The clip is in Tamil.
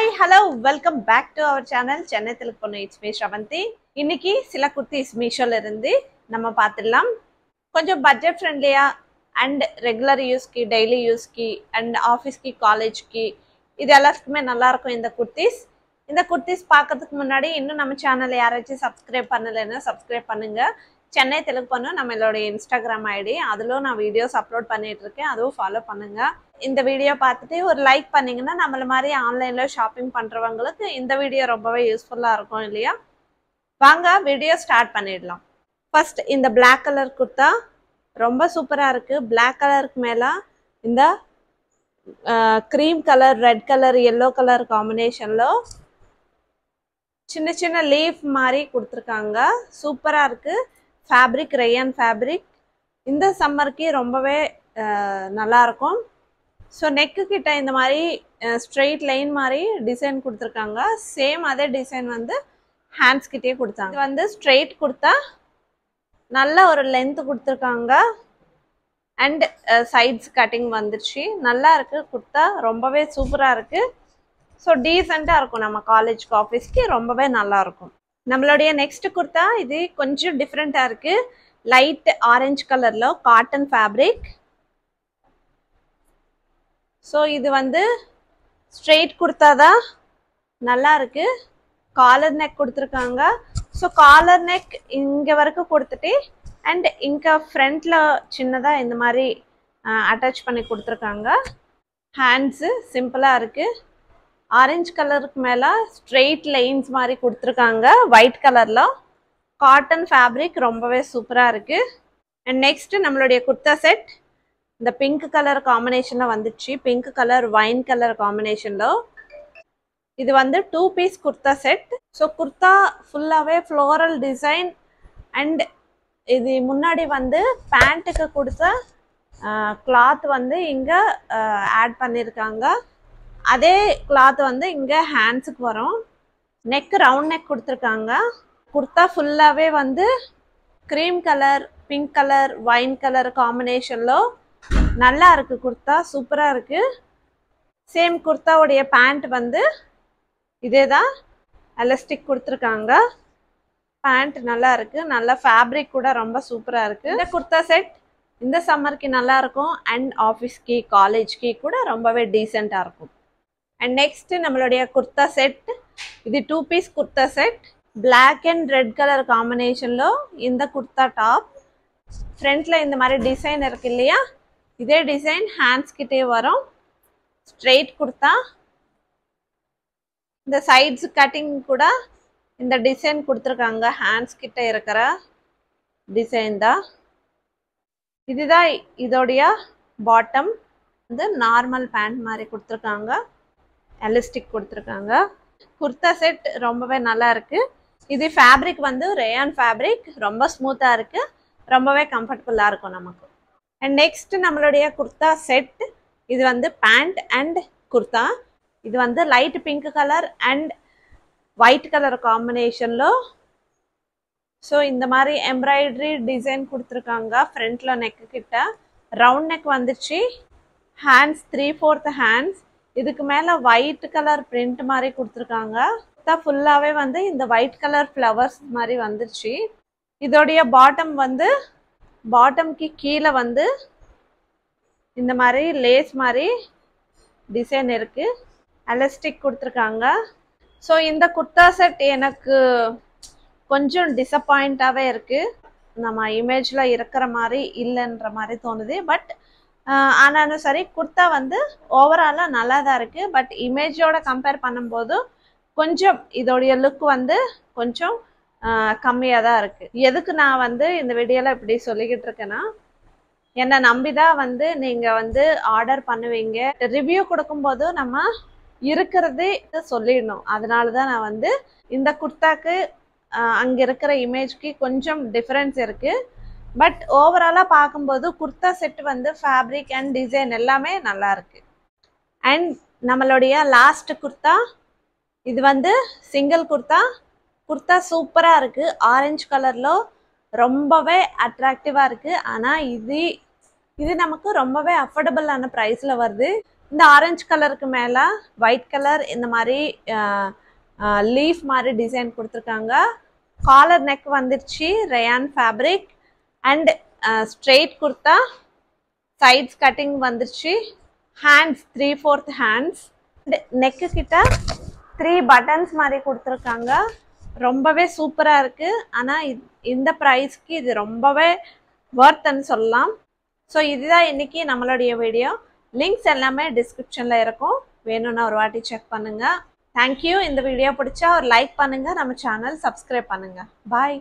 Hi, hello, welcome back to our channel Chennai Telugu Ponnu. It's me Shravanti. இன்னைக்கு சில குர்த்திஸ் மீஷோல இருந்து நம்ம பார்த்திடலாம். கொஞ்சம் பட்ஜெட் ஃப்ரெண்ட்லியா and ரெகுலர் யூஸ்க்கு, டெய்லி யூஸ்க்கு and ஆபீஸ்க்கு, காலேஜ்க்கு இது எல்லாத்துக்குமே நல்லா இருக்கும் இந்த குர்த்திஸ். இந்த குர்த்திஸ் பார்க்கிறதுக்கு முன்னாடி இன்னும் நம்ம சேனலை யாராச்சும் சப்ஸ்கிரைப் பண்ணலைன்னா சப்ஸ்கிரைப் பண்ணுங்க. சென்னை தெலுங்கு பொண்ணு நம்மளோட இன்ஸ்டாகிராம் ஐடி, அதிலும் நான் வீடியோஸ் அப்லோட் பண்ணிட்டு இருக்கேன், அதுவும் ஃபாலோ பண்ணுங்க. இந்த வீடியோ பார்த்துட்டு ஒரு லைக் பண்ணீங்கன்னா நம்மள மாதிரி ஆன்லைன்ல ஷாப்பிங் பண்றவங்களுக்கு இந்த வீடியோ ரொம்பவே யூஸ்ஃபுல்லா இருக்கும் இல்லையா? வாங்க வீடியோ ஸ்டார்ட் பண்ணிடலாம். ஃபர்ஸ்ட் இந்த பிளாக் கலர் குர்த்தா ரொம்ப சூப்பரா இருக்கு. பிளாக் கலருக்கு மேல இந்த cream colour, red colour, yellow colour காம்பினேஷன்ல சின்ன சின்ன லீஃப் மாதிரி கொடுத்துருக்காங்க. சூப்பரா இருக்கு. Fabric rayon fabric. இந்த சம்மருக்கு ரொம்பவே நல்லா இருக்கும். ஸோ நெக்கு கிட்ட இந்த மாதிரி ஸ்ட்ரெயிட் லைன் மாதிரி டிசைன் கொடுத்துருக்காங்க. சேம் அதே டிசைன் வந்து ஹேண்ட்ஸ் கிட்டே கொடுத்தாங்க. இது வந்து ஸ்ட்ரெயிட் கொடுத்தா நல்ல ஒரு லென்த் கொடுத்துருக்காங்க அண்ட் சைட்ஸ் கட்டிங் வந்துருச்சு. நல்லா இருக்கு குர்த்தா, ரொம்பவே சூப்பரா இருக்கு. ஸோ டீசெண்டாக இருக்கும், நம்ம காலேஜ்க்கு ஆஃபீஸ்க்கு ரொம்பவே நல்லா இருக்கும். நம்மளுடைய நெக்ஸ்ட் குர்த்தா இது கொஞ்சம் டிஃப்ரெண்ட்டாக இருக்கு. லைட் ஆரஞ்சு கலர்ல காட்டன் ஃபேப்ரிக். ஸோ இது வந்து ஸ்ட்ரெயிட் குர்த்தா தான், நல்லா இருக்கு. காலர் நெக் கொடுத்துருக்காங்க. ஸோ காலர் நெக் இங்கே வரைக்கும் கொடுத்துட்டு அண்ட் இங்கே ஃப்ரண்ட்ல சின்னதாக இந்த மாதிரி அட்டாச் பண்ணி கொடுத்துருக்காங்க. ஹேண்ட்ஸு சிம்பிளாக இருக்கு. ஆரஞ்சு கலருக்கு மேலே ஸ்ட்ரெயிட் லைன்ஸ் மாதிரி கொடுத்துருக்காங்க. ஒயிட் கலர்ல காட்டன் ஃபேப்ரிக் ரொம்பவே சூப்பராக இருக்கு. அண்ட் நெக்ஸ்ட் நம்மளுடைய குர்த்தா செட் இந்த பிங்க் கலர் காம்பினேஷன்ல வந்துச்சு. பிங்க் கலர் வைன் கலர் காம்பினேஷன்ல இது வந்து 2 piece kurta set. So kurta ஃபுல்லாகவே ஃப்ளோரல் டிசைன் அண்ட் இது முன்னாடி வந்து பேண்ட்டுக்கு கொடுத்த கிளாத் வந்து இங்கே ஆட் பண்ணியிருக்காங்க. அதே கிளாத் வந்து இங்கே ஹேண்ட்ஸுக்கு வரும். நெக் ரவுண்ட் நெக் கொடுத்துருக்காங்க. குர்த்தா ஃபுல்லாகவே வந்து cream colour, pink colour, wine colour காம்பினேஷன்ல நல்லா இருக்கு. குர்த்தா சூப்பராக இருக்கு. சேம் குர்த்தாவுடைய பேண்ட் வந்து இதே தான், எலாஸ்டிக் கொடுத்துருக்காங்க. பேண்ட் நல்லா இருக்கு. நல்ல ஃபேப்ரிக் கூட ரொம்ப சூப்பராக இருக்கு. இந்த குர்த்தா செட் இந்த சம்மருக்கு நல்லா இருக்கும் அண்ட் ஆஃபீஸ்க்கு, காலேஜ்க்கு கூட ரொம்பவே டீசெண்டாக இருக்கும். அண்ட் நெக்ஸ்ட் நம்மளுடைய குர்த்தா செட் இது 2 piece kurta set. Black and red colour காம்பினேஷன்ல இந்த குர்த்தா டாப். ஃப்ரண்ட்ல இந்த மாதிரி டிசைன் இருக்கு இல்லையா, இதே டிசைன் ஹேண்ட்ஸ் கிட்டே வரும். ஸ்ட்ரெயிட் குர்த்தா. இந்த சைட்ஸ் கட்டிங் கூட இந்த டிசைன் கொடுத்துருக்காங்க. ஹேண்ட்ஸ் கிட்ட இருக்கிற டிசைன் தான் இதுதான். இதோடைய பாட்டம் வந்து நார்மல் பேண்ட் மாதிரி கொடுத்துருக்காங்க. எலாஸ்டிக் கொடுத்துருக்காங்க. குர்த்தா செட் ரொம்பவே நல்லா இருக்கு. இது ஃபேப்ரிக் வந்து ரேயான் ஃபேப்ரிக், ரொம்ப ஸ்மூத்தா இருக்கு, ரொம்பவே கம்ஃபர்டபுளா இருக்கும் நமக்கு. அண்ட் நெக்ஸ்ட் நம்மளுடைய குர்த்தா செட் இது வந்து பேண்ட் அண்ட் குர்த்தா. இது வந்து light pink colour and white colour காம்பினேஷன்ல. ஸோ இந்த மாதிரி எம்ப்ராய்டரி டிசைன் கொடுத்துருக்காங்க. ஃப்ரண்ட்ல நெக்கு கிட்ட ரவுண்ட் நெக் வந்துச்சு. Hands 3/4 hands. இதுக்கு மேல ஒயிட் கலர் பிரிண்ட் மாதிரி கொடுத்துருக்காங்க. ஃபுல்லாவே வந்து இந்த ஒயிட் கலர் ஃப்ளவர்ஸ் மாதிரி வந்துருச்சு. இதோடைய பாட்டம் வந்து பாட்டம்க்கு கீழே வந்து இந்த மாதிரி லேஸ் மாதிரி டிசைன் இருக்கு. எலாஸ்டிக் கொடுத்துருக்காங்க. ஸோ இந்த குர்த்தா செட் எனக்கு கொஞ்சம் டிசப்பாயிண்டாகவே இருக்கு. நம்ம இமேஜ்ல இருக்கிற மாதிரி இல்லைன்ற மாதிரி தோணுது. பட் ஆனாலும் சரி, குர்த்தா வந்து ஓவராலாக நல்லா தான் இருக்கு. பட் இமேஜோட கம்பேர் பண்ணும்போது கொஞ்சம் இதோடைய லுக் வந்து கொஞ்சம் கம்மியாக தான் இருக்கு. எதுக்கு நான் வந்து இந்த வீடியோல இப்படி சொல்லிக்கிட்டு இருக்கேன்னா, என்னை நம்பிதான் வந்து நீங்க வந்து ஆர்டர் பண்ணுவீங்க. ரிவ்யூ கொடுக்கும்போது நம்ம இருக்கிறதே சொல்லிடணும். அதனால தான் நான் வந்து இந்த குர்த்தாக்கு அங்கே இருக்கிற இமேஜ்க்கு கொஞ்சம் டிஃப்ரென்ஸ் இருக்கு. பட் ஓவராலாக பார்க்கும்போது குர்த்தா செட் வந்து ஃபேப்ரிக் அண்ட் டிசைன் எல்லாமே நல்லா இருக்கு. அண்ட் நம்மளுடைய லாஸ்ட் குர்த்தா இது வந்து சிங்கிள் குர்த்தா. குர்த்தா சூப்பராக இருக்கு. ஆரஞ்சு கலர்ல ரொம்பவே அட்ராக்டிவாக இருக்கு. ஆனால் இது நமக்கு ரொம்பவே அஃபோர்டபுளான ப்ரைஸில் வருது. இந்த ஆரஞ்சு கலருக்கு மேலே ஒயிட் கலர் இந்த மாதிரி லீஃப் மாதிரி டிசைன் கொடுத்துருக்காங்க. காலர் நெக் வந்துருச்சு, rayon fabric. And straight kurta, sides cutting வந்துருச்சு. Hands 3/4 hands. நெக்கு கிட்ட 3 பட்டன்ஸ் மாதிரி கொடுத்துருக்காங்க. ரொம்பவே சூப்பராக இருக்குது. ஆனால் இந்த ப்ரைஸ்க்கு இது ரொம்பவே வர்த்துன்னு சொல்லலாம். ஸோ இதுதான் இன்னைக்கு நம்மளுடைய வீடியோ. லிங்க்ஸ் எல்லாமே டிஸ்கிரிப்ஷனில் இருக்கும், வேணும்னா ஒரு வாட்டி செக் பண்ணுங்கள். தேங்க்யூ. இந்த வீடியோ பிடிச்சா ஒரு லைக் பண்ணுங்கள், நம்ம சேனல் சப்ஸ்கிரைப் பண்ணுங்கள். பாய்.